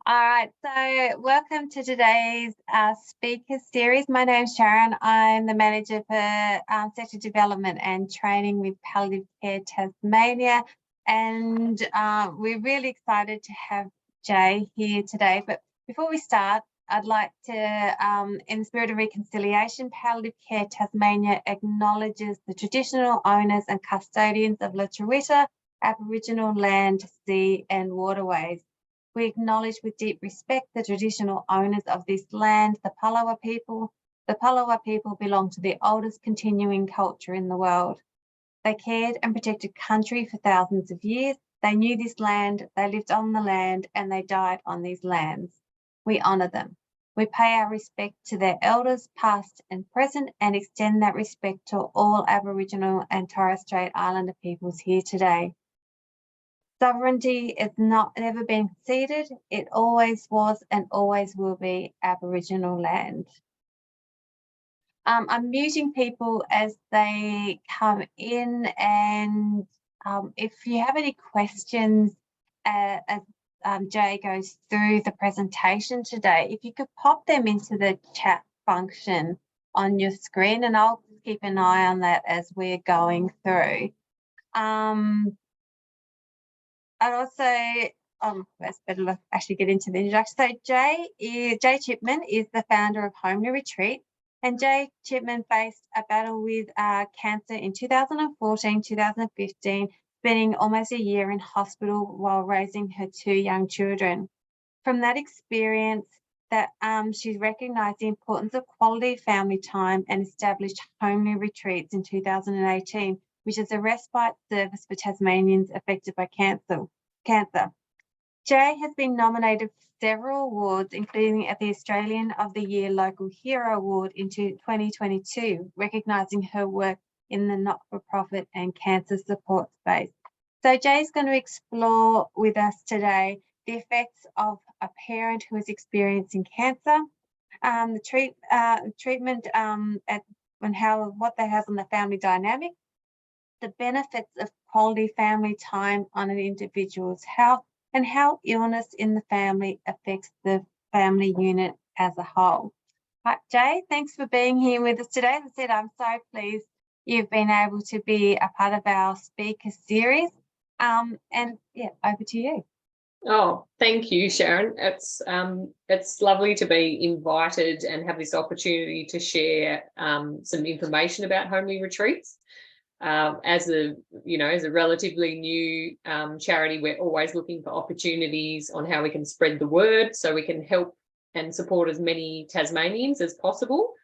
All right, so welcome to today's speaker series. My name's Sharon. I'm the manager for sector development and training with Palliative Care Tasmania, and we're really excited to have Jay here today. But before we start, I'd like to, in the spirit of reconciliation, Palliative Care Tasmania acknowledges the traditional owners and custodians of La Truita Aboriginal land, sea and waterways. We acknowledge with deep respect the traditional owners of this land, the Palawa people. The Palawa people belong to the oldest continuing culture in the world. They cared and protected country for thousands of years. They knew this land, they lived on the land, and they died on these lands. We honour them. We pay our respect to their elders, past and present, and extend that respect to all Aboriginal and Torres Strait Islander peoples here today. Sovereignty is never been ceded. It always was and always will be Aboriginal land. I'm muting people as they come in, and if you have any questions as Jay goes through the presentation today, if you could pop them into the chat function on your screen, and I'll keep an eye on that as we're going through. I'd also, it's better to actually get into the introduction. So Jay Chipman is the founder of Homely Retreat, and Jay Chipman faced a battle with cancer in 2014, 2015, spending almost a year in hospital while raising her 2 young children. From that experience, she's recognised the importance of quality family time and established Homely Retreats in 2018, which is a respite service for Tasmanians affected by cancer. Jay has been nominated for several awards, including at the Australian of the Year Local Hero Award in 2022, recognising her work in the not-for-profit and cancer support space. So Jay's going to explore with us today the effects of a parent who is experiencing cancer, the treatment and what that has on the family dynamic, the benefits of quality family time on an individual's health, and how illness in the family affects the family unit as a whole. Right, Jay, thanks for being here with us today. As I said, I'm so pleased you've been able to be a part of our speaker series. And yeah, over to you. Oh, thank you, Sharon. It's lovely to be invited and have this opportunity to share some information about Homely Retreats. As a relatively new charity, we're always looking for opportunities on how we can spread the word so we can help and support as many Tasmanians as possible.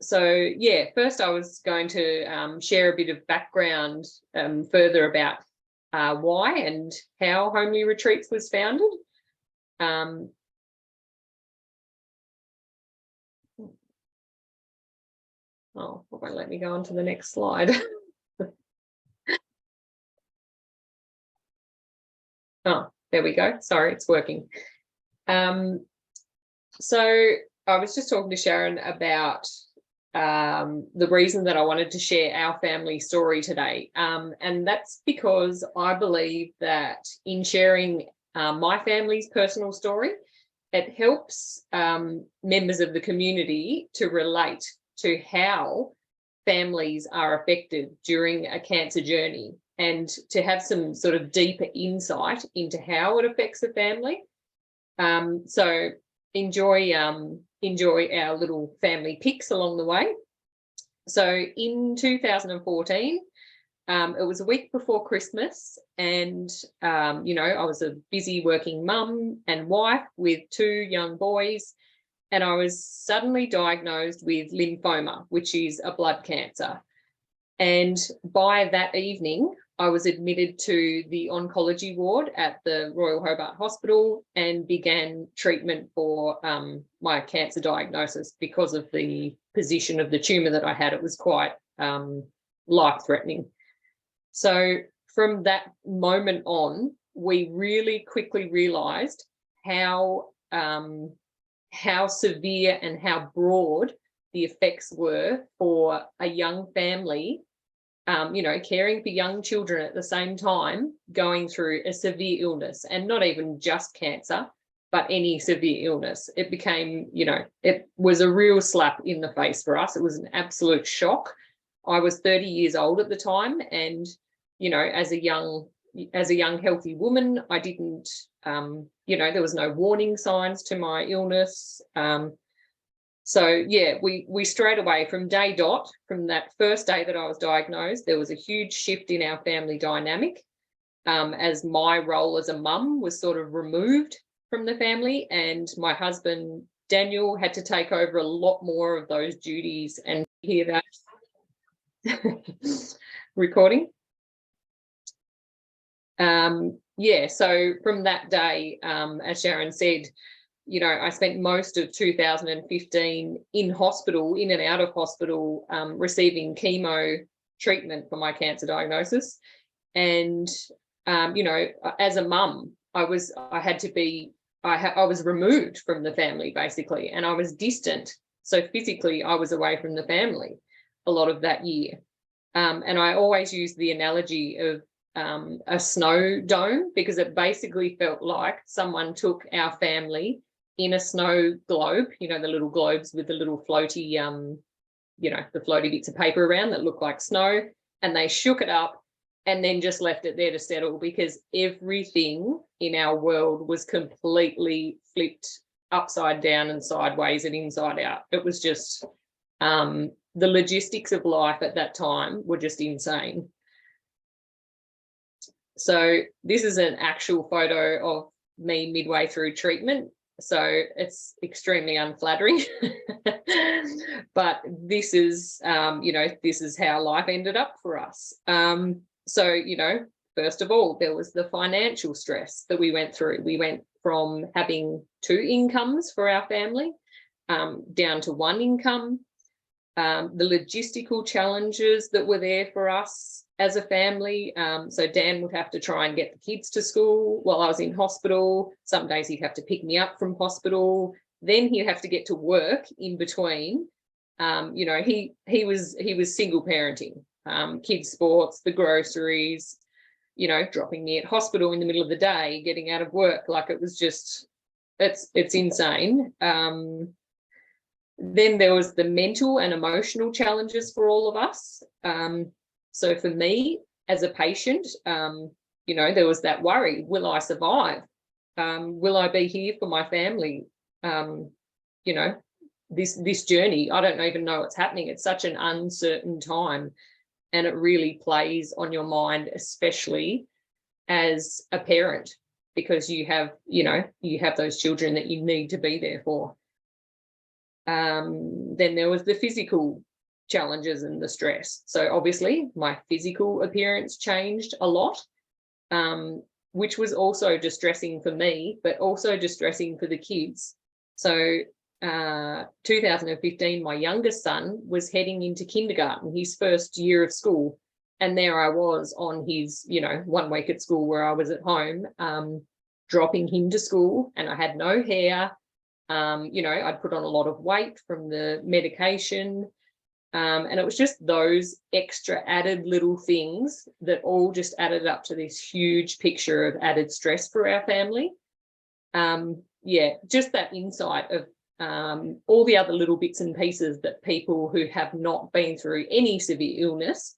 So yeah, first I was going to share a bit of background further about why and how Homely Retreats was founded. Oh, it won't let me go on to the next slide. Oh, there we go. Sorry, it's working. So I was just talking to Sharon about the reason that I wanted to share our family story today. And that's because I believe that in sharing my family's personal story, it helps members of the community to relate to how families are affected during a cancer journey and to have some sort of deeper insight into how it affects a family. So enjoy our little family pics along the way. So in 2014, it was a week before Christmas, and I was a busy working mum and wife with 2 young boys, and I was suddenly diagnosed with lymphoma, which is a blood cancer. And by that evening, I was admitted to the oncology ward at the Royal Hobart Hospital and began treatment for my cancer diagnosis because of the position of the tumour that I had. It was quite life-threatening. So from that moment on, we really quickly realised how severe and how broad the effects were for a young family caring for young children at the same time, going through a severe illness, and not even just cancer, but any severe illness. It became, it was a real slap in the face for us. It was an absolute shock. I was 30 years old at the time, and, as a young healthy woman, I didn't, there was no warning signs to my illness. So yeah, we straight away from day dot, from that first day that I was diagnosed, there was a huge shift in our family dynamic, as my role as a mum was sort of removed from the family, and my husband Daniel had to take over a lot more of those duties. And hear that recording. So from that day, as Sharon said, I spent most of 2015 in hospital, in and out of hospital, receiving chemo treatment for my cancer diagnosis. And, as a mum, I was removed from the family, basically, and I was distant. So physically, I was away from the family a lot of that year. And I always use the analogy of a snow dome, because it basically felt like someone took our family in a snow globe, the little globes with the little floaty, the floaty bits of paper around that look like snow, and they shook it up and then just left it there to settle, because everything in our world was completely flipped upside down and sideways and inside out. It was just, the logistics of life at that time were just insane. So this is an actual photo of me midway through treatment. So it's extremely unflattering, but this is, this is how life ended up for us. So, first of all, there was the financial stress that we went through. We went from having 2 incomes for our family, down to 1 income. The logistical challenges that were there for us as a family. So Dan would have to try and get the kids to school while I was in hospital. Some days he'd have to pick me up from hospital. Then he'd have to get to work in between. He was single parenting, kids' sports, the groceries, dropping me at hospital in the middle of the day, getting out of work. Like, it was just, it's insane. Then there was the mental and emotional challenges for all of us. So for me as a patient, there was that worry: will I survive? Will I be here for my family? This journey, I don't even know what's happening. It's such an uncertain time, and it really plays on your mind, especially as a parent, because you have those children that you need to be there for. Then there was the physical challenges and the stress. So obviously my physical appearance changed a lot, which was also distressing for me, but also distressing for the kids. So 2015, my youngest son was heading into kindergarten, his first year of school, and there I was on his 1 week at school, where I was at home, dropping him to school, and I had no hair. I'd put on a lot of weight from the medication, and it was just those extra added little things that all just added up to this huge picture of added stress for our family. Just that insight of all the other little bits and pieces that people who have not been through any severe illness,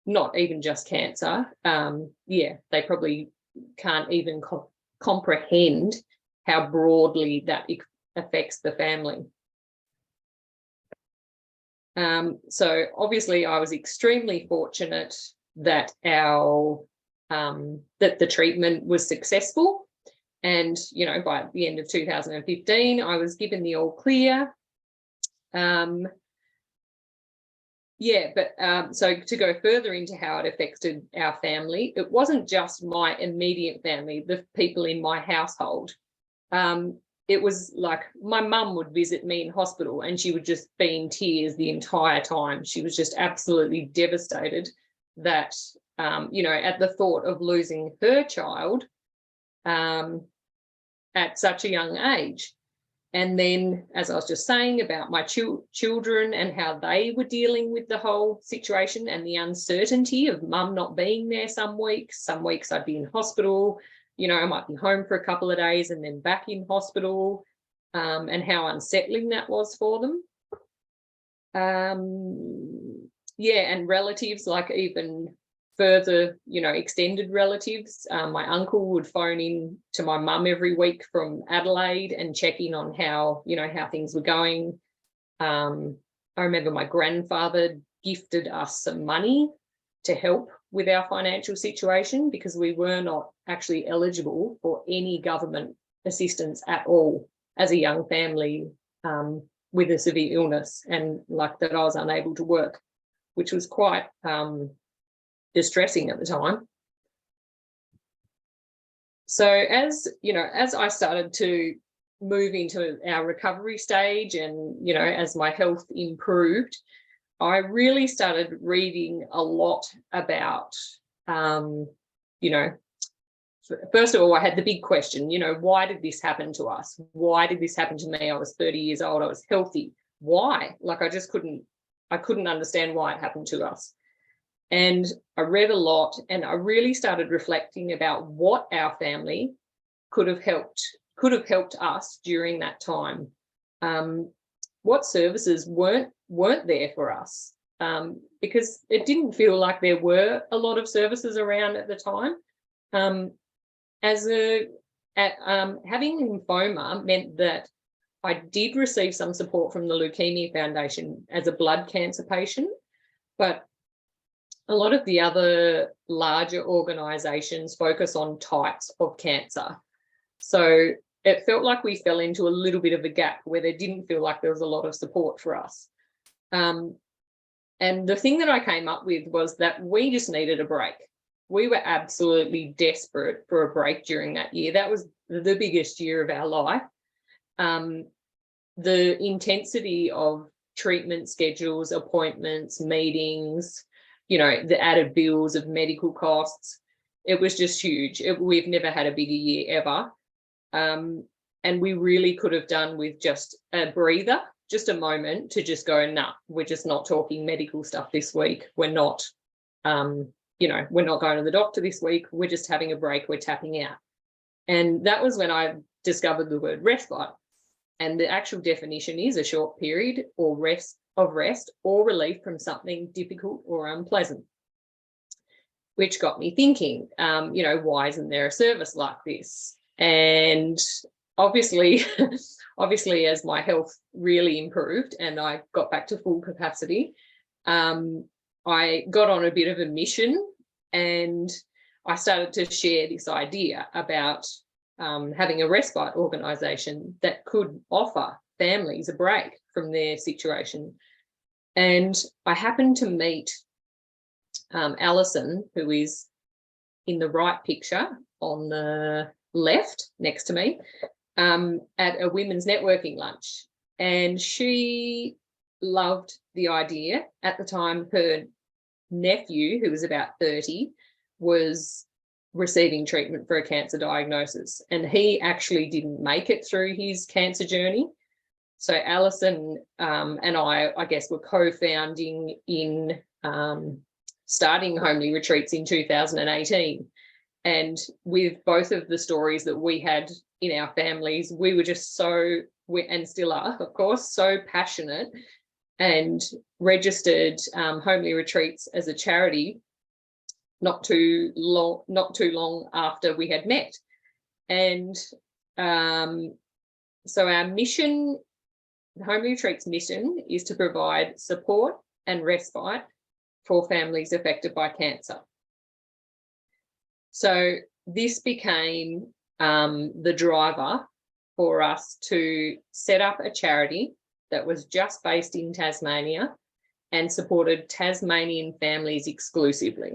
not even just cancer, they probably can't even comprehend how broadly that affects the family. So obviously I was extremely fortunate that that the treatment was successful, and by the end of 2015 I was given the all clear. So to go further into how it affected our family, it wasn't just my immediate family, the people in my household. It was like my mum would visit me in hospital and she would just be in tears the entire time. She was just absolutely devastated that, at the thought of losing her child at such a young age. And then, as I was just saying about my children and how they were dealing with the whole situation and the uncertainty of mum not being there some weeks I'd be in hospital, you know, I might be home for a couple of days and then back in hospital, and how unsettling that was for them. Yeah, and relatives, like even further, you know, extended relatives. My uncle would phone in to my mum every week from Adelaide and check in on how, you know, how things were going. I remember my grandfather gifted us some money to help with our financial situation because we were not actually eligible for any government assistance at all as a young family with a severe illness, and like that I was unable to work, which was quite distressing at the time. So as you know, as I started to move into our recovery stage and, you know, as my health improved, I really started reading a lot about, you know, first of all, I had the big question, you know, why did this happen to us? Why did this happen to me? I was 30 years old, I was healthy. Why? Like I couldn't understand why it happened to us. And I read a lot, and I really started reflecting about what our family could have helped us during that time. What services weren't there for us, because it didn't feel like there were a lot of services around at the time. Having lymphoma meant that I did receive some support from the Leukemia Foundation as a blood cancer patient, but a lot of the other larger organisations focus on types of cancer. So it felt like we fell into a little bit of a gap where there didn't feel like there was a lot of support for us. And the thing that I came up with was that we just needed a break. We were absolutely desperate for a break during that year. That was the biggest year of our life. The intensity of treatment schedules, appointments, meetings, you know, the added bills of medical costs, it was just huge. We've never had a bigger year ever. And we really could have done with just a breather, just a moment to just go, nah, we're just not talking medical stuff this week. We're not, you know, we're not going to the doctor this week. We're just having a break. We're tapping out. And that was when I discovered the word respite. And the actual definition is a short period or rest or relief from something difficult or unpleasant, which got me thinking, you know, why isn't there a service like this? And obviously, as my health really improved and I got back to full capacity, I got on a bit of a mission, and I started to share this idea about having a respite organisation that could offer families a break from their situation. And I happened to meet Alison, who is in the right picture on the left next to me, at a women's networking lunch. And she loved the idea. At the time, her nephew, who was about 30, was receiving treatment for a cancer diagnosis, and he actually didn't make it through his cancer journey. So Alison and I guess, were co-founding in starting Homely Retreats in 2018. And with both of the stories that we had in our families, we were just and still are, of course, so passionate, and registered Homely Retreats as a charity not too long after we had met. And so our mission, the Homely Retreats mission, is to provide support and respite for families affected by cancer. So this became the driver for us to set up a charity that was just based in Tasmania and supported Tasmanian families exclusively.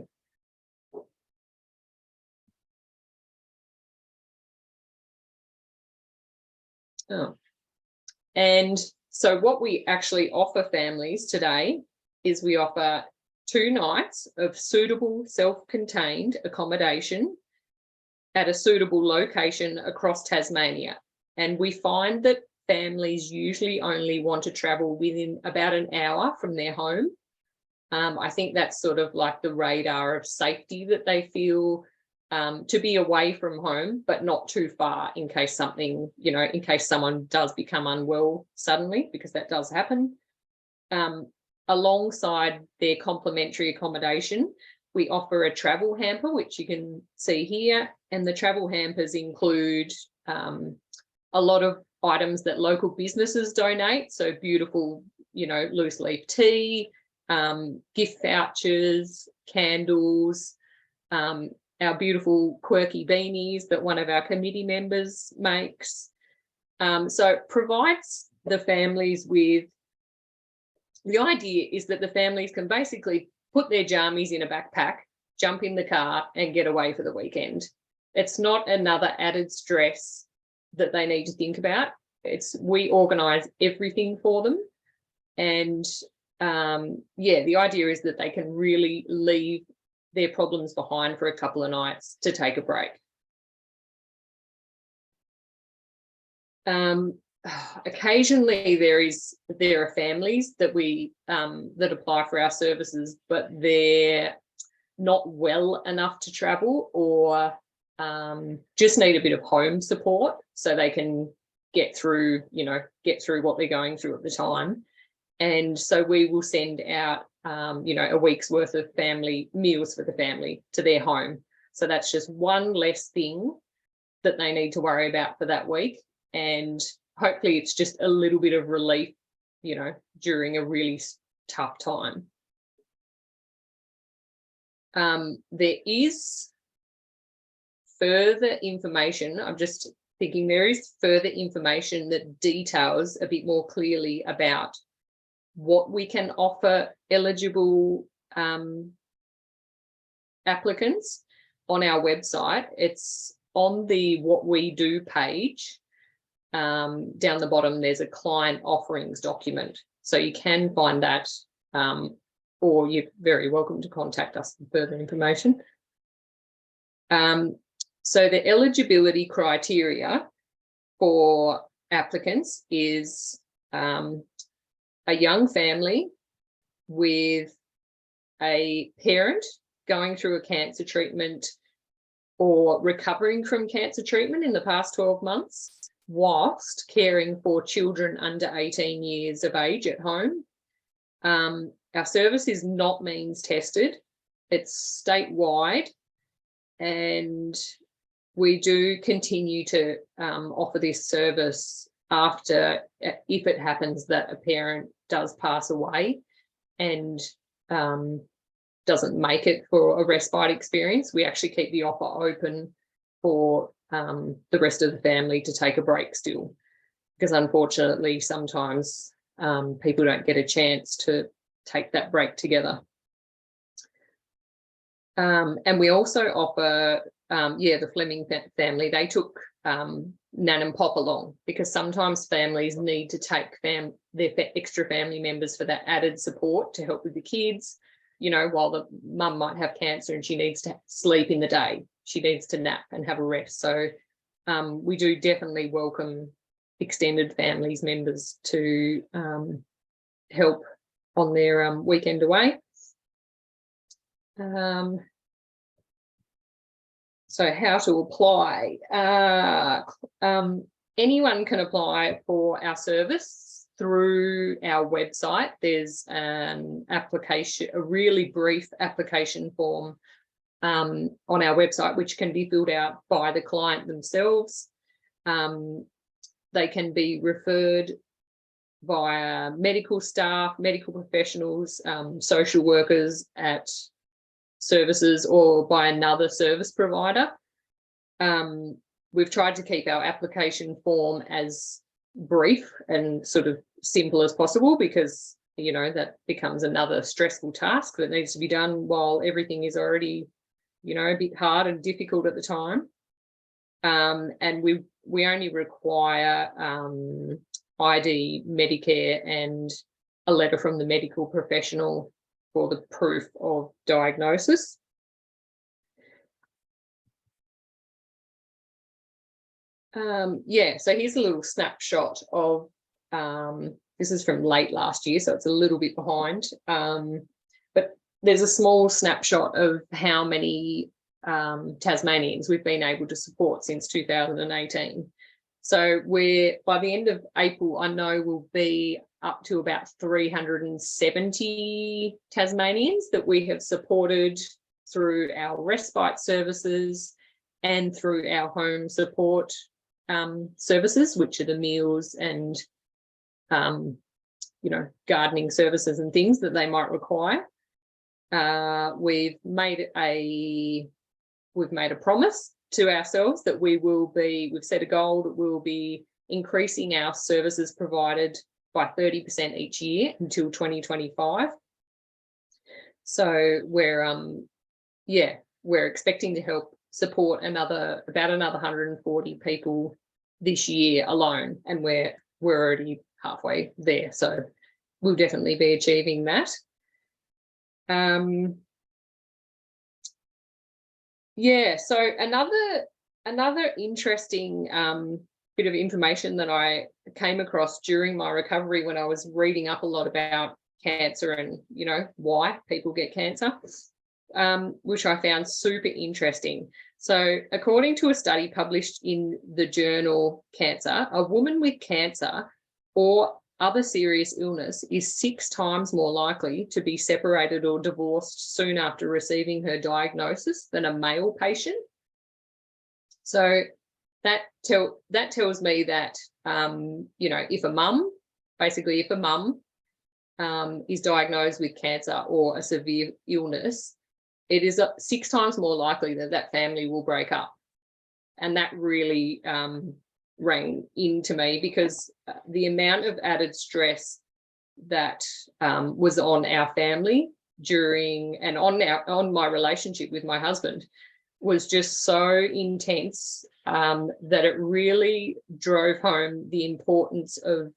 And so what we actually offer families today is we offer 2 nights of suitable self-contained accommodation at a suitable location across Tasmania. And we find that families usually only want to travel within about an hour from their home. I think that's sort of like the radar of safety that they feel, to be away from home, but not too far in case something, in case someone does become unwell suddenly, because that does happen. Alongside their complimentary accommodation, we offer a travel hamper, which you can see here. And the travel hampers include a lot of items that local businesses donate. So beautiful, loose leaf tea, gift vouchers, candles, our beautiful quirky beanies that one of our committee members makes. So it provides the families with, the idea is that the families can basically put their jammies in a backpack, jump in the car and get away for the weekend. It's not another added stress that they need to think about. We organise everything for them. And the idea is that they can really leave their problems behind for a couple of nights to take a break. Occasionally there are families that that apply for our services, but they're not well enough to travel, or just need a bit of home support so they can get through what they're going through at the time. And so we will send out a week's worth of family meals for the family to their home. So that's just one less thing that they need to worry about for that week. And hopefully it's just a little bit of relief, during a really tough time. There is further information. I'm just thinking there is further information that details a bit more clearly about what we can offer eligible applicants on our website. It's on the What We Do page. Down the bottom, there's a client offerings document. So you can find that, or you're very welcome to contact us for further information. So the eligibility criteria for applicants is a young family with a parent going through a cancer treatment or recovering from cancer treatment in the past 12 months, whilst caring for children under 18 years of age at home. Our service is not means tested. It's statewide, and we do continue to offer this service after, if it happens that a parent does pass away and doesn't make it for a respite experience. We actually keep the offer open for the rest of the family to take a break still, because unfortunately sometimes people don't get a chance to take that break together. And we also offer, the Fleming family, they took Nan and Pop along, because sometimes families need to take their extra family members for that added support to help with the kids, while the mum might have cancer and she needs to sleep in the day. She needs to nap and have a rest. So we do definitely welcome extended families members to help on their weekend away. So how to apply? Anyone can apply for our service through our website. There's an application, a really brief application form on our website, which can be filled out by the client themselves. They can be referred via medical staff, medical professionals, social workers at services, or by another service provider. We've tried to keep our application form as brief and sort of simple as possible, because that becomes another stressful task that needs to be done while everything is already a bit hard and difficult at the time. And we only require ID, Medicare, and a letter from the medical professional for the proof of diagnosis. Yeah, so here's a little snapshot of, this is from late last year, so it's a little bit behind. But there's a small snapshot of how many Tasmanians we've been able to support since 2018. So we're, by the end of April, I know we'll be up to about 370 Tasmanians that we have supported through our respite services and through our home support services, which are the meals and gardening services and things that they might require. We've made a promise to ourselves that we've set a goal that we'll be increasing our services provided by 30% each year until 2025. So we're expecting to help support about another 140 people this year alone, and we're already halfway there, so we'll definitely be achieving that. So another interesting bit of information that I came across during my recovery when I was reading up a lot about cancer and why people get cancer, which I found super interesting. So according to a study published in the journal Cancer, a woman with cancer or other serious illness is 6 times more likely to be separated or divorced soon after receiving her diagnosis than a male patient. So that tells me that if a mum is diagnosed with cancer or a severe illness, it is 6 times more likely that family will break up. And that really rang into me, because the amount of added stress that was on our family on my relationship with my husband was just so intense that it really drove home the importance of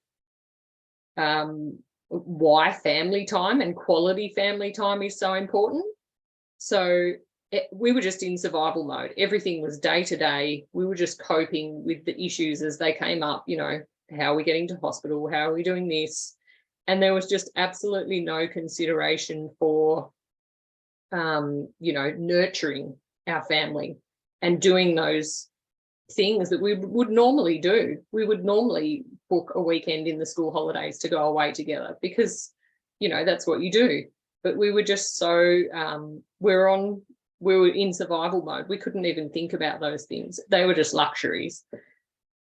why family time and quality family time is so important. So we were just in survival mode. Everything was day to day. We were just coping with the issues as they came up. How are we getting to hospital? How are we doing this? And there was just absolutely no consideration for, nurturing our family and doing those things that we would normally do. We would normally book a weekend in the school holidays to go away together because, that's what you do. But we were just so, we were in survival mode. We couldn't even think about those things. They were just luxuries.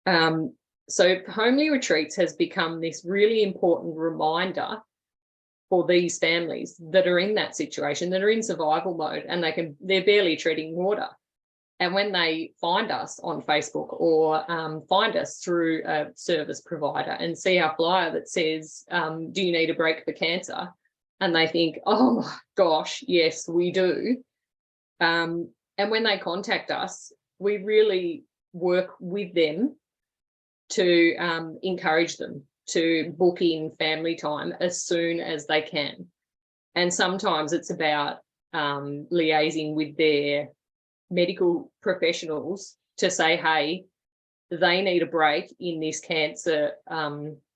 So homely retreats has become this really important reminder for these families that are in that situation, that are in survival mode, and they're barely treading water. And when they find us on Facebook or find us through a service provider and see our flyer that says, do you need a break for cancer? And they think, oh gosh, yes, we do. And when they contact us, we really work with them to encourage them to book in family time as soon as they can. And sometimes it's about liaising with their medical professionals to say, hey, they need a break in this cancer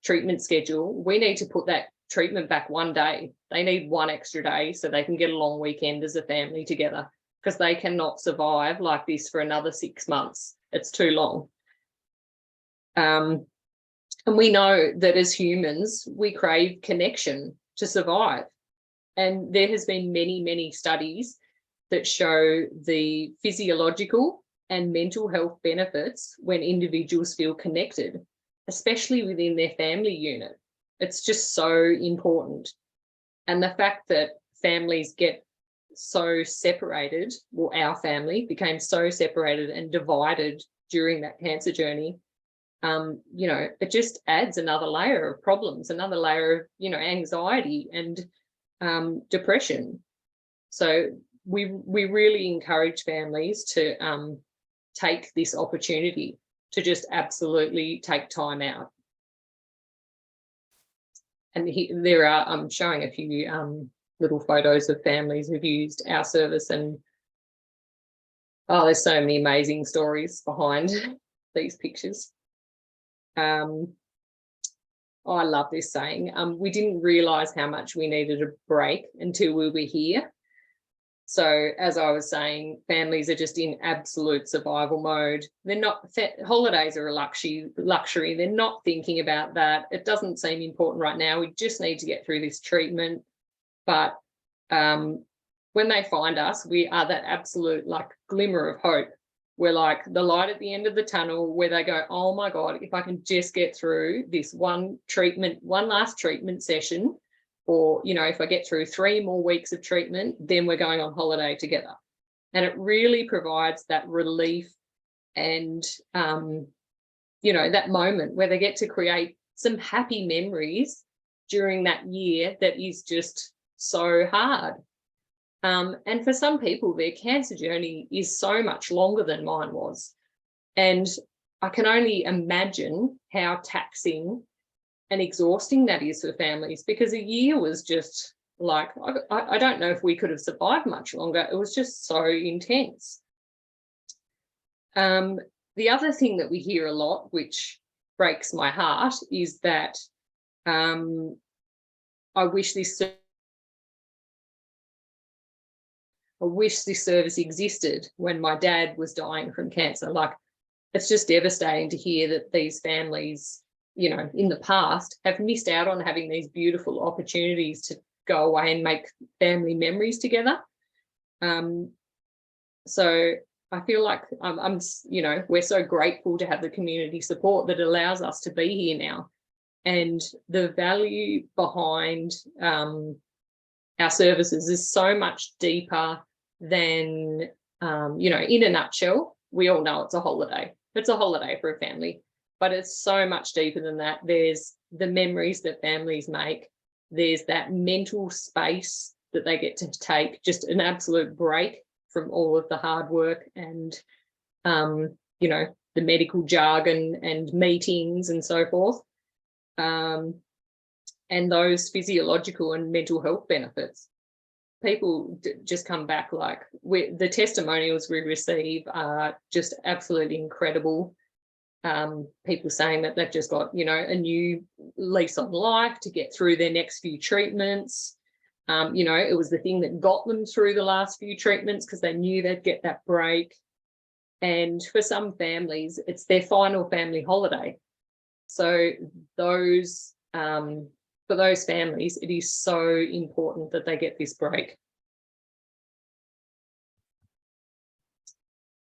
treatment schedule. We need to put that treatment back one day. They need one extra day so they can get a long weekend as a family together, because they cannot survive like this for another 6 months. It's too long. And we know that as humans, we crave connection to survive. And there has been many, many studies that show the physiological and mental health benefits when individuals feel connected, especially within their family unit. It's just so important. And the fact that families get so separated, well, our family became so separated and divided during that cancer journey, it just adds another layer of problems, another layer of, anxiety and depression. So we really encourage families to take this opportunity to just absolutely take time out. And I'm showing a few little photos of families who've used our service, and there's so many amazing stories behind these pictures. I love this saying. We didn't realise how much we needed a break until we were here. So as I was saying, families are just in absolute survival mode. They're not, holidays are a luxury. They're not thinking about that. It doesn't seem important right now. We just need to get through this treatment. But when they find us, we are that absolute like glimmer of hope. We're like the light at the end of the tunnel where they go, oh my God, if I can just get through this one last treatment session, or, you know, if I get through 3 more weeks of treatment, then we're going on holiday together. And it really provides that relief and, you know, that moment where they get to create some happy memories during that year that is just so hard. And for some people, their cancer journey is so much longer than mine was. And I can only imagine how taxing and exhausting that is for families, because a year was just like, I don't know if we could have survived much longer. It was just so intense. The other thing that we hear a lot, which breaks my heart, is that I wish this service existed when my dad was dying from cancer. Like, it's just devastating to hear that these families, you know, in the past have missed out on having these beautiful opportunities to go away and make family memories together. So I feel like I'm, you know, we're so grateful to have the community support that allows us to be here now. And the value behind our services is so much deeper than, you know, in a nutshell, we all know it's a holiday. It's a holiday for a family, but it's so much deeper than that. There's the memories that families make. There's that mental space that they get to take, just an absolute break from all of the hard work and, you know, the medical jargon and meetings and so forth. And those physiological and mental health benefits. People just come back like, the testimonials we receive are just absolutely incredible. People saying that they've just got, you know, a new lease on life to get through their next few treatments. You know, it was the thing that got them through the last few treatments because they knew they'd get that break. And for some families, it's their final family holiday. So those, for those families, it is so important that they get this break.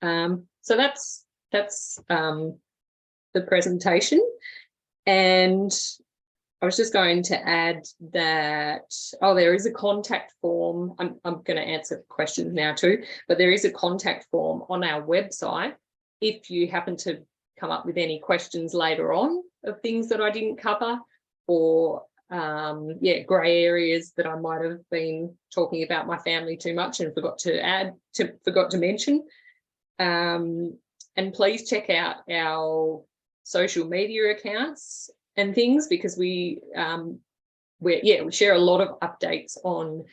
So that's the presentation. And I was just going to add that, oh, there is a contact form. I'm going to answer questions now too, but there is a contact form on our website if you happen to come up with any questions later on of things that I didn't cover, or grey areas that I might have been talking about my family too much and forgot to mention. And please check out our social media accounts and things, because we share a lot of updates on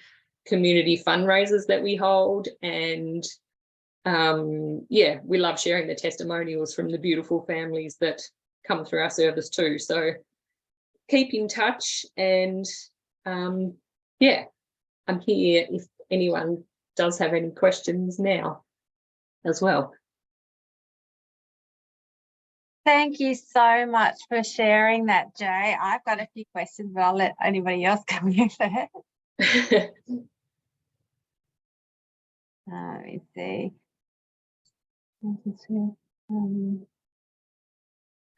community fundraisers that we hold, and we love sharing the testimonials from the beautiful families that come through our service too. So keep in touch, and I'm here if anyone does have any questions now as well. Thank you so much for sharing that, Jay. I've got a few questions, but I'll let anybody else come in first. Let me see.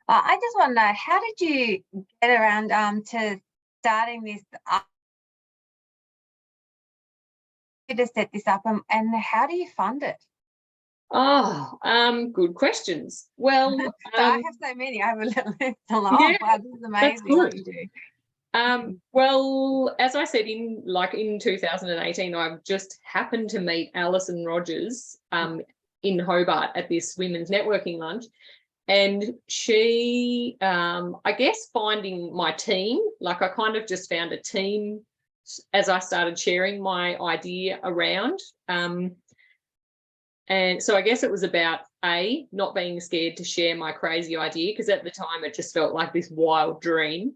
I just want to know, how did you get around to starting this up, to set this up, and how do you fund it? Oh, good questions. Well, I have so many. I have a little list. Wow, this is amazing what you do. Well, as I said, in 2018, I just happened to meet Alison Rogers in Hobart at this women's networking lunch. And she, I guess, finding my team, like I kind of just found a team as I started sharing my idea around. And so I guess it was about not being scared to share my crazy idea, because at the time it just felt like this wild dream.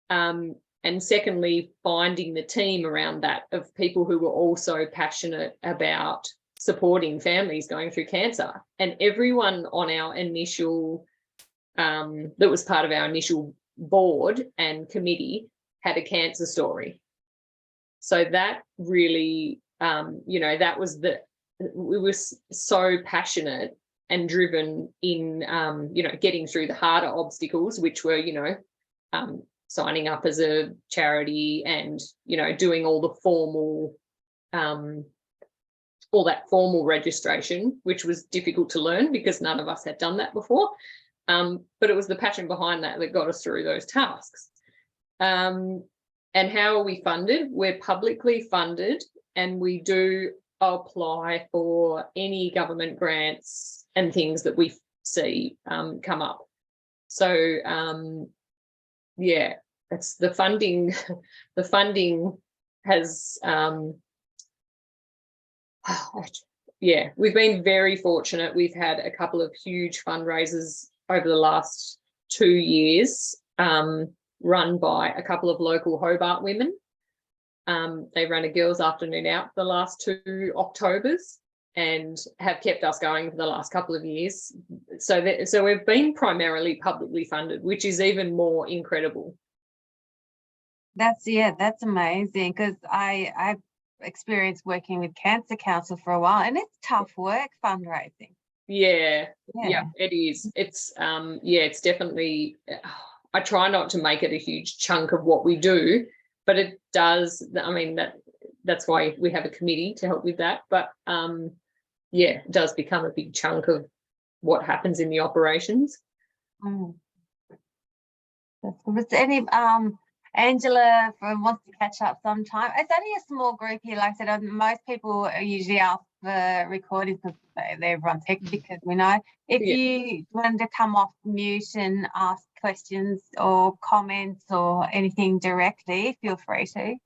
And secondly, finding the team around that of people who were also passionate about supporting families going through cancer. And everyone on our initial, that was part of our initial board and committee, had a cancer story. So that really, that was we were so passionate and driven in, getting through the harder obstacles, which were, signing up as a charity and, doing all the formal, all that formal registration, which was difficult to learn because none of us had done that before. But it was the passion behind that got us through those tasks. And how are we funded? We're publicly funded, and we do apply for any government grants and things that we see come up. So it's the funding. The funding has we've been very fortunate. We've had a couple of huge fundraisers over the last 2 years, run by a couple of local Hobart women. They ran a girls' afternoon out the last 2 Octobers and have kept us going for the last couple of years. So we've been primarily publicly funded, which is even more incredible. That's amazing, because I've experienced working with Cancer Council for a while, and it's tough work fundraising. Yeah, it is. It's it's definitely, I try not to make it a huge chunk of what we do, but it does. I mean, that's why we have a committee to help with that. But it does become a big chunk of what happens in the operations. Was any Angela wants to catch up sometime. It's only a small group here. Like I said, most people are usually ask for recordings because everyone's hectic, as we know. If you wanted to come off mute and ask questions or comments or anything directly, feel free to.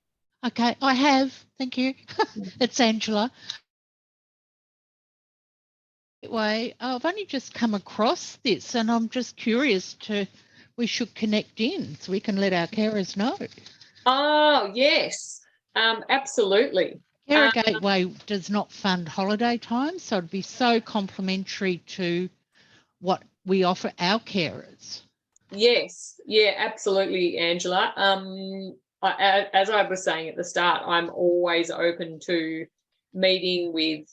Okay, I have. Thank you. It's Angela. Anyway, I've only just come across this, and I'm just curious we should connect in so we can let our carers know. Oh, yes, absolutely. Carer Gateway does not fund holiday time, so it'd be so complementary to what we offer our carers. Yes, absolutely, Angela. As I was saying at the start, I'm always open to meeting with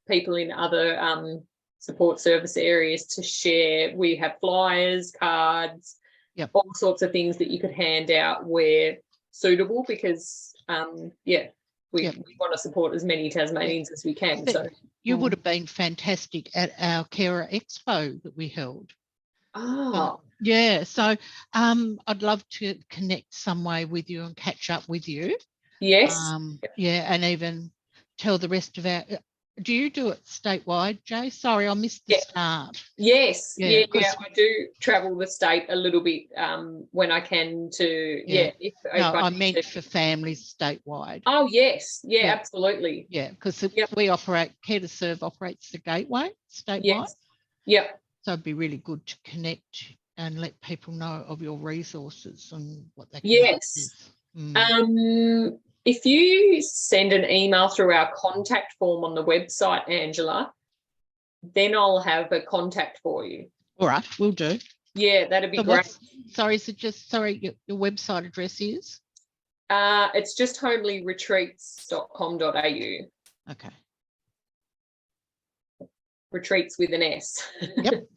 people in other support service areas to share. We have flyers, cards, all sorts of things that you could hand out where suitable, because we want to support as many Tasmanians as we can. So you would have been fantastic at our Carer Expo that we held. So I'd love to connect some way with you and catch up with you. Yes. And even tell the rest of our. Do you do it statewide, Jay? Sorry, I missed the start. Yes, I do travel the state a little bit when I can to, if I meant for families statewide. Oh, yes, absolutely. Yeah, because we operate, Care to Serve operates the gateway statewide. Yep. So it'd be really good to connect and let people know of your resources and what they can access. If you send an email through our contact form on the website, Angela, then I'll have a contact for you. All right, we'll do. Yeah, that'd be great. Is it just, your website address is? It's just homelyretreats.com.au. Okay. Retreats with an S.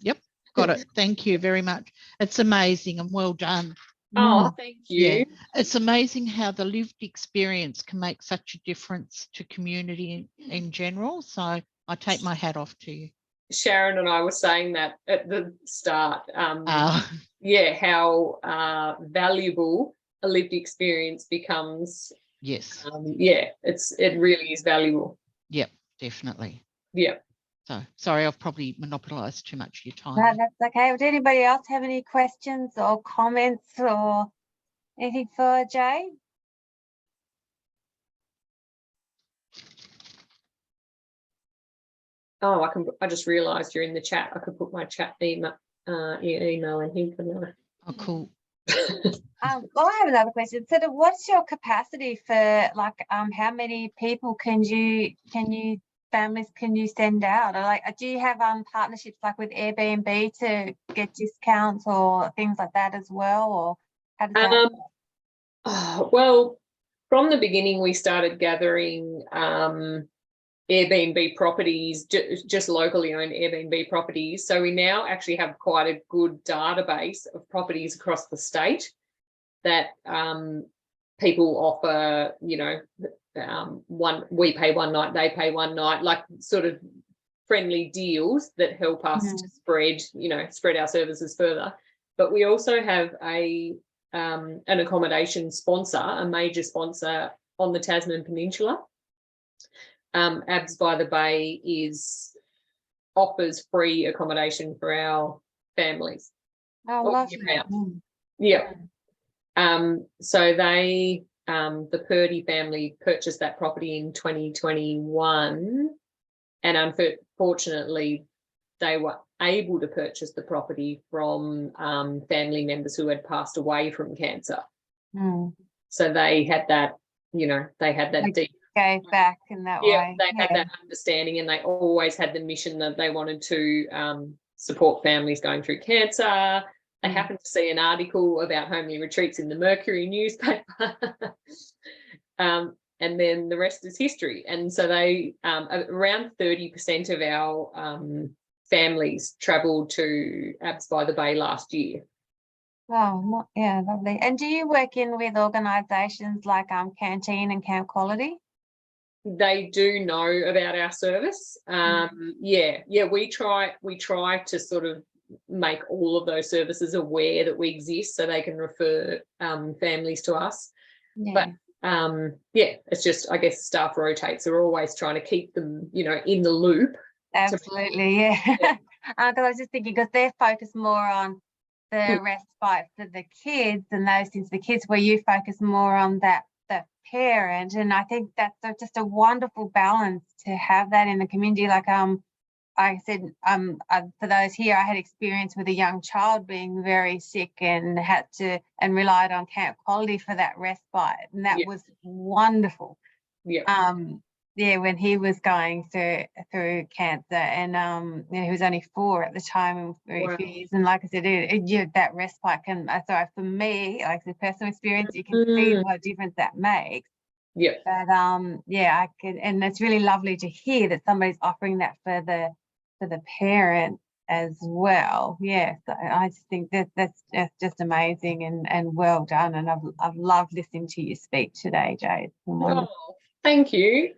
Yep. Got it. Thank you very much. It's amazing and well done. Oh, thank you. Yeah. It's amazing how the lived experience can make such a difference to community in general. So I take my hat off to you. Sharon and I were saying that at the start. How valuable a lived experience becomes. Yes. It really is valuable. Yep, definitely. Yep. So sorry, I've probably monopolised too much of your time. No, that's okay. Would anybody else have any questions or comments or anything for Jay? Oh, I just realised you're in the chat. I could put my chat email in here for now. Oh, cool. Well, I have another question. So, what's your capacity for, like, how many people families can you send out? Or, like, do you have partnerships like with Airbnb to get discounts or things like that as well, or how does that? Well, from the beginning, we started gathering Airbnb properties, just locally owned Airbnb properties. So we now actually have quite a good database of properties across the state that people offer, you know, we pay one night, they pay one night, like sort of friendly deals that help us to spread our services further. But we also have an accommodation sponsor, a major sponsor on the Tasman Peninsula. Abs by the Bay offers free accommodation for our families. Oh, lovely. Yeah. So they, the Purdy family purchased that property in 2021, and unfortunately they were able to purchase the property from family members who had passed away from cancer. So they had that, deep, gave back in that way. They had that understanding, and they always had the mission that they wanted to support families going through cancer. They happened to see an article about homely retreats in the Mercury newspaper. And then the rest is history. And so they, around 30% of our families travelled to Abs by the Bay last year. Oh, yeah, lovely. And do you work in with organisations like Canteen and Camp Quality? They do know about our service. We try to sort of make all of those services aware that we exist, so they can refer families to us. But it's just, I guess, staff rotates. They're always trying to keep them, in the loop. Absolutely, yeah. Because I was just thinking, because they're focused more on the respite for the kids and those things for the kids, where you focus more on the parent. And I think that's just a wonderful balance to have that in the community. Like I said, for those here, I had experience with a young child being very sick and relied on Camp Quality for that respite, and that was wonderful. When he was going through cancer, and he was only 4 at the time, and few years, and like I said, that respite can. So for me, like the personal experience, you can see what difference that makes. Yeah. But I can, and it's really lovely to hear that somebody's offering that for the parent as well. Yeah, so I just think that's just amazing and well done, and I've loved listening to you speak today, Jade. Oh, thank you.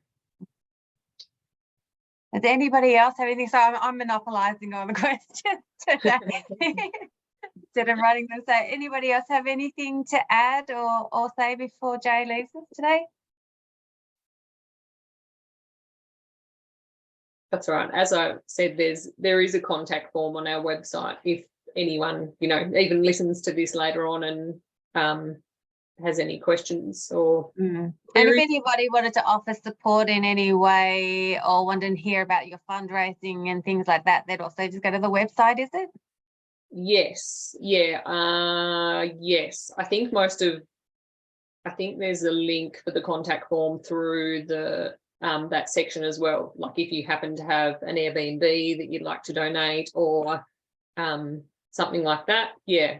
Does anybody else have anything? So I'm monopolising on the questions today instead of running them. So anybody else have anything to add or say before Jay leaves us today? That's right. As I said, there is a contact form on our website if anyone, even listens to this later on and has any questions or. And if anybody wanted to offer support in any way or wanted to hear about your fundraising and things like that, they'd also just go to the website, is it? Yes. Yeah. Yes. I think there's a link for the contact form through the that section as well. Like if you happen to have an Airbnb that you'd like to donate or something like that,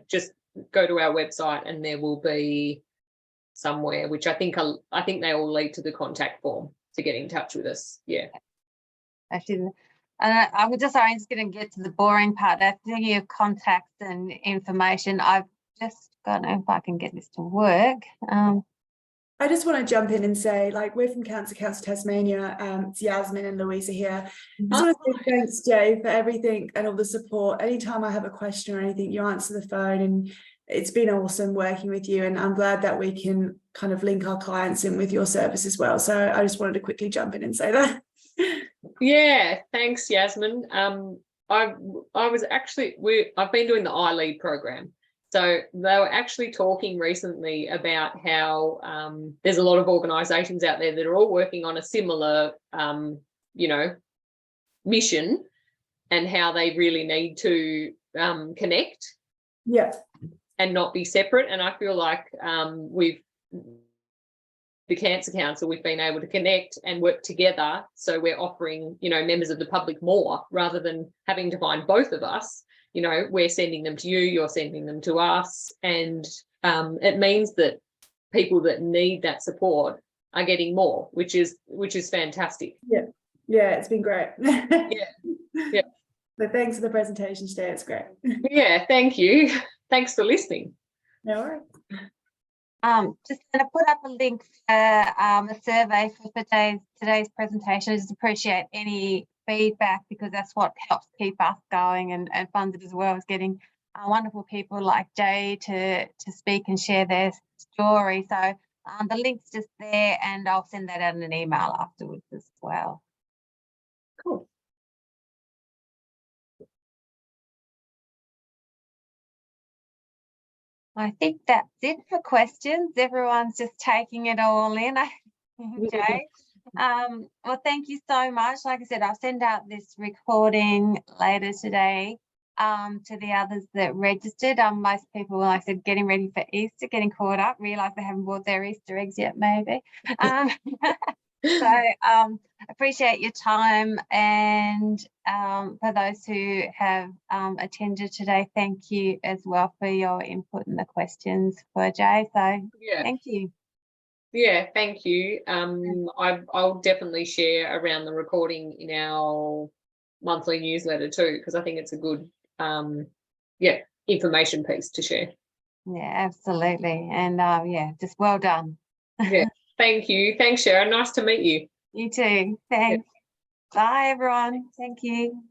just go to our website and there will be somewhere, which I think they all lead to the contact form to get in touch with us. Yeah. Actually, and I'm just going to get to the boring part. That's thinking of contacts and information. I've just got to know if I can get this to work. I just want to jump in and say, like, we're from Cancer Tasmania. It's Yasmin and Louisa here. I just want to say thanks, Jay, for everything and all the support. Anytime I have a question or anything, you answer the phone, and it's been awesome working with you. And I'm glad that we can kind of link our clients in with your service as well. So I just wanted to quickly jump in and say that. Yeah, thanks, Yasmin. I've been doing the iLead program. So they were actually talking recently about how there's a lot of organisations out there that are all working on a similar, mission and how they really need to connect Yeah. and not be separate. And I feel like the Cancer Council, we've been able to connect and work together. So we're offering, you know, members of the public more rather than having to find both of us. You know, we're sending them to you, you're sending them to us. And it means that people that need that support are getting more, which is fantastic. Yeah. Yeah, it's been great. Yeah. But thanks for the presentation today. It's great. Yeah, thank you. Thanks for listening. No worries. Just going to put up a link for a survey for today's presentation. I just appreciate any feedback because that's what helps keep us going and funds it as well, as getting wonderful people like Jay to speak and share their story. So the link's just there, and I'll send that out in an email afterwards as well. Cool. I think that's it for questions. Everyone's just taking it all in, Jay. Well, thank you so much. Like I said, I'll send out this recording later today to the others that registered. Most people, like I said, getting ready for Easter, getting caught up, realise they haven't bought their Easter eggs yet, maybe. So appreciate your time, and for those who have attended today, thank you as well for your input and the questions for Jay. So Yeah. thank you. Yeah, thank you. I'll definitely share around the recording in our monthly newsletter too, because I think it's a good information piece to share. Yeah, absolutely. And yeah, just well done. Yeah, thank you. Thanks, Sharon. Nice to meet you. You too. Thanks. Bye, everyone. Thank you.